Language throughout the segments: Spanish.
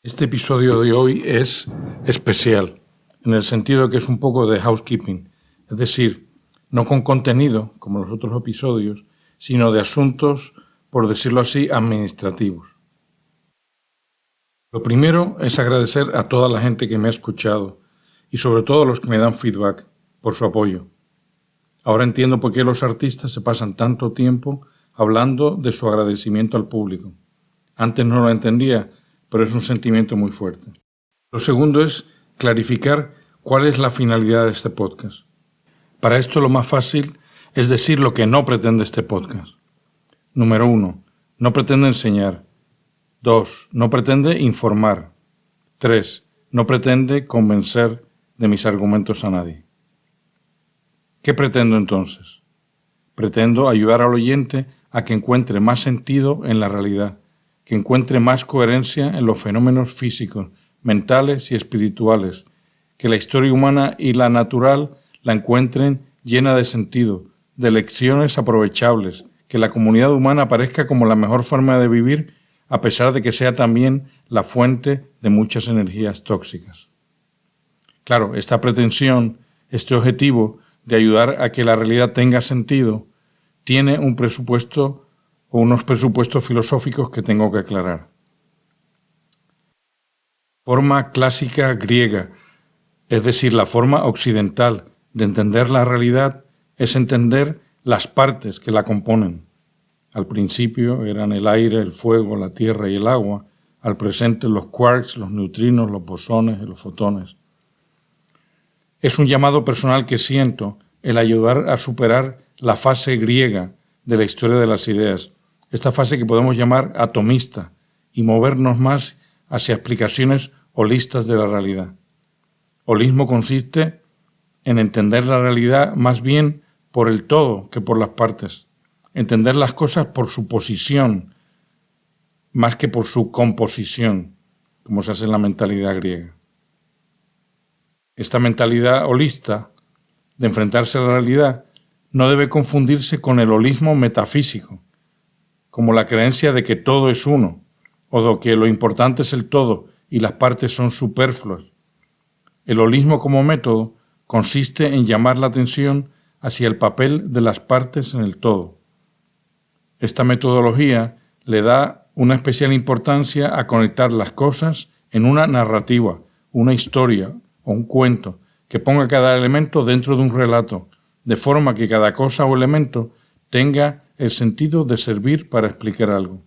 Este episodio de hoy es especial, en el sentido que es un poco de housekeeping, es decir, no con contenido, como los otros episodios, sino de asuntos, por decirlo así, administrativos. Lo primero es agradecer a toda la gente que me ha escuchado y sobre todo a los que me dan feedback por su apoyo. Ahora entiendo por qué los artistas se pasan tanto tiempo hablando de su agradecimiento al público. Antes no lo entendía, pero es un sentimiento muy fuerte. Lo segundo es clarificar cuál es la finalidad de este podcast. Para esto lo más fácil es decir lo que no pretende este podcast. Número 1. No pretende enseñar. 2. No pretende informar. 3. No pretende convencer de mis argumentos a nadie. ¿Qué pretendo entonces? Pretendo ayudar al oyente a que encuentre más sentido en la realidad, que encuentre más coherencia en los fenómenos físicos, mentales y espirituales, que la historia humana y la natural la encuentren llena de sentido, de lecciones aprovechables, que la comunidad humana aparezca como la mejor forma de vivir, a pesar de que sea también la fuente de muchas energías tóxicas. Claro, esta pretensión, este objetivo de ayudar a que la realidad tenga sentido, tiene un presupuesto o unos presupuestos filosóficos que tengo que aclarar. Forma clásica griega, es decir, la forma occidental de entender la realidad es entender las partes que la componen. Al principio eran el aire, el fuego, la tierra y el agua, al presente los quarks, los neutrinos, los bosones y los fotones. Es un llamado personal que siento el ayudar a superar la fase griega de la historia de las ideas, esta fase que podemos llamar atomista, y movernos más hacia explicaciones holistas de la realidad. Holismo consiste en entender la realidad más bien por el todo que por las partes, entender las cosas por su posición más que por su composición, como se hace en la mentalidad griega. Esta mentalidad holista de enfrentarse a la realidad no debe confundirse con el holismo metafísico, como la creencia de que todo es uno, o de que lo importante es el todo y las partes son superfluas. El holismo como método consiste en llamar la atención hacia el papel de las partes en el todo. Esta metodología le da una especial importancia a conectar las cosas en una narrativa, una historia o un cuento que ponga cada elemento dentro de un relato, de forma que cada cosa o elemento tenga el sentido de servir para explicar algo.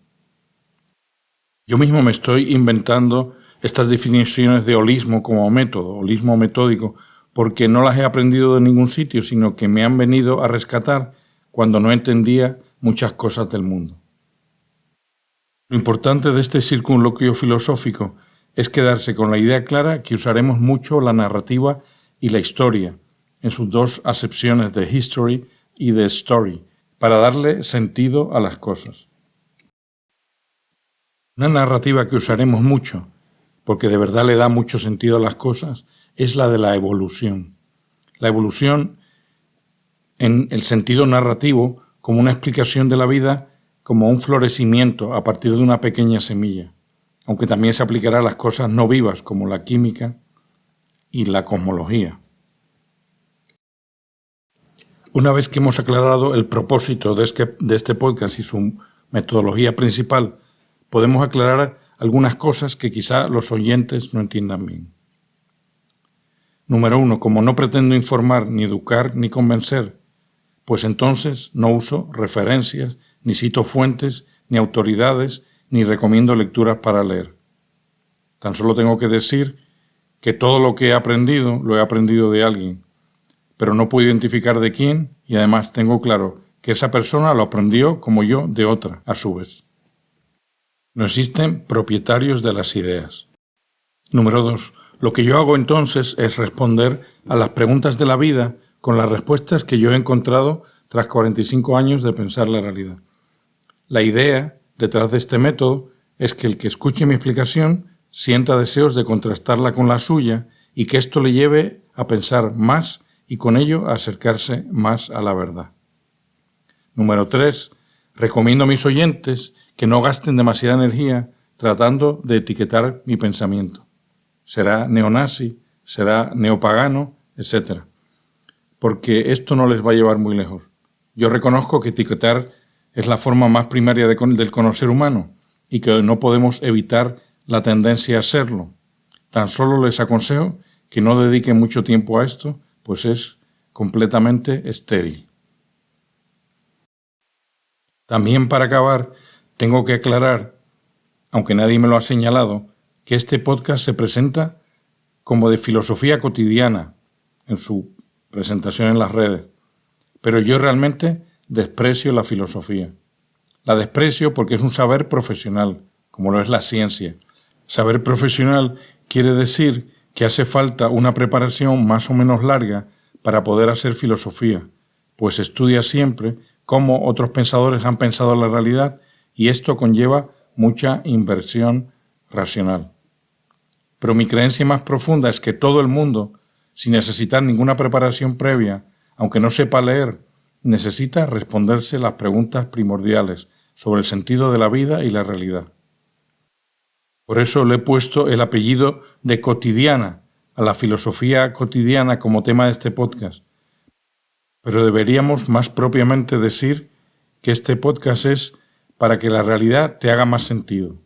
Yo mismo me estoy inventando estas definiciones de holismo como método, holismo metódico, porque no las he aprendido de ningún sitio, sino que me han venido a rescatar cuando no entendía muchas cosas del mundo. Lo importante de este circunloquio filosófico es quedarse con la idea clara que usaremos mucho la narrativa y la historia, en sus dos acepciones de history y de story, para darle sentido a las cosas. Una narrativa que usaremos mucho, porque de verdad le da mucho sentido a las cosas, es la de la evolución. La evolución en el sentido narrativo como una explicación de la vida, como un florecimiento a partir de una pequeña semilla, aunque también se aplicará a las cosas no vivas como la química y la cosmología. Una vez que hemos aclarado el propósito de este podcast y su metodología principal, podemos aclarar algunas cosas que quizá los oyentes no entiendan bien. Número 1. Como no pretendo informar, ni educar, ni convencer, pues entonces no uso referencias, ni cito fuentes, ni autoridades, ni recomiendo lecturas para leer. Tan solo tengo que decir que todo lo que he aprendido, lo he aprendido de alguien, pero no puedo identificar de quién y además tengo claro que esa persona lo aprendió como yo de otra, a su vez. No existen propietarios de las ideas. Número 2. Lo que yo hago entonces es responder a las preguntas de la vida con las respuestas que yo he encontrado tras 45 años de pensar la realidad. La idea detrás de este método es que el que escuche mi explicación sienta deseos de contrastarla con la suya y que esto le lleve a pensar más y con ello a acercarse más a la verdad. Número 3. Recomiendo a mis oyentes que no gasten demasiada energía tratando de etiquetar mi pensamiento. Será neonazi, será neopagano, etc. Porque esto no les va a llevar muy lejos. Yo reconozco que etiquetar es la forma más primaria del conocer humano y que no podemos evitar la tendencia a hacerlo. Tan solo les aconsejo que no dediquen mucho tiempo a esto, pues es completamente estéril. También para acabar, tengo que aclarar, aunque nadie me lo ha señalado, que este podcast se presenta como de filosofía cotidiana en su presentación en las redes. Pero yo realmente desprecio la filosofía. La desprecio porque es un saber profesional, como lo es la ciencia. Saber profesional quiere decir que hace falta una preparación más o menos larga para poder hacer filosofía, pues estudia siempre cómo otros pensadores han pensado la realidad y esto conlleva mucha inversión racional. Pero mi creencia más profunda es que todo el mundo, sin necesitar ninguna preparación previa, aunque no sepa leer, necesita responderse las preguntas primordiales sobre el sentido de la vida y la realidad. Por eso le he puesto el apellido de cotidiana a la filosofía cotidiana como tema de este podcast. Pero deberíamos más propiamente decir que este podcast es para que la realidad te haga más sentido,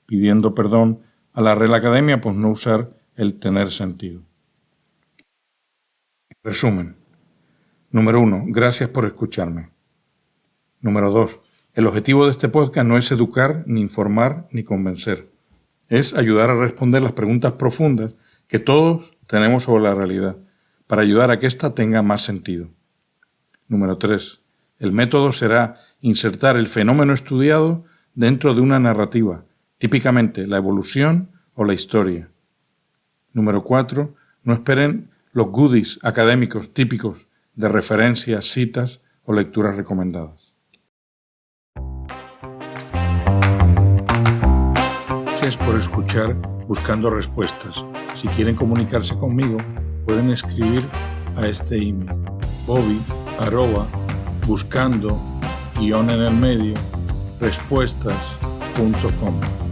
pidiendo perdón a la Real Academia por no usar el tener sentido. Resumen. Número 1. Gracias por escucharme. Número 2. El objetivo de este podcast no es educar, ni informar, ni convencer. Es ayudar a responder las preguntas profundas que todos tenemos sobre la realidad, para ayudar a que ésta tenga más sentido. Número 3. El método será insertar el fenómeno estudiado dentro de una narrativa, típicamente la evolución o la historia. Número 4. No esperen los goodies académicos típicos de referencias, citas o lecturas recomendadas. Gracias por escuchar Buscando Respuestas. Si quieren comunicarse conmigo, pueden escribir a este email bobby@buscando_respuestas.com.